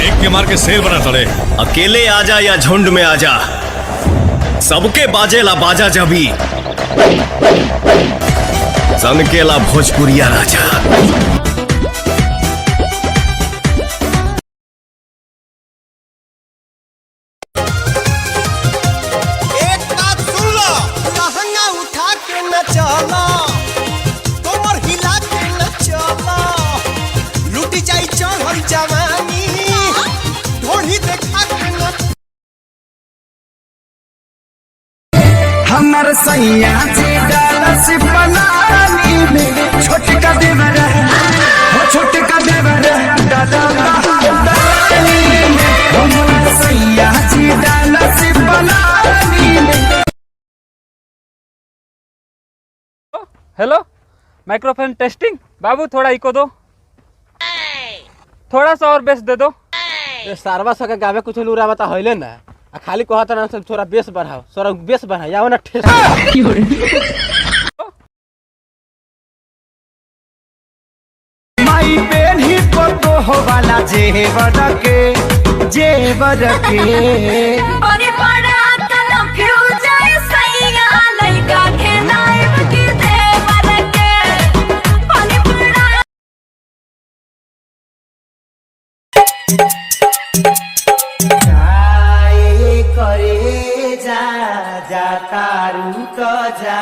एक के मार के शेर बना तड़े। अकेले आजा या झुंड में आजा, सबके बाजेला बाजा जबी, सनकेला भोजपुरिया राजा। हमर सैया जी डाला से बनानी में छोटका देवर हो, छोटका देवर डाला डाली में। हमर सैया जी डाला से बनानी में। Hello, microphone testing. बाबू थोड़ा इको दो, थोड़ा सा और बेस दे दो। सारवा सके गावे कुछ लूरा बता होइले ना, खाली कहत ना थोड़ा बेस बढ़ाओ, थोड़ा बेस बढ़ाओ या ना ठेस। माई बेन ही को तो हो वाला जेवर के बड़ी बड़ा कन्फ्यूज है सैया लइका के नाइब के देवर के। बड़ी बड़ा करे जा जा तारू तो जा।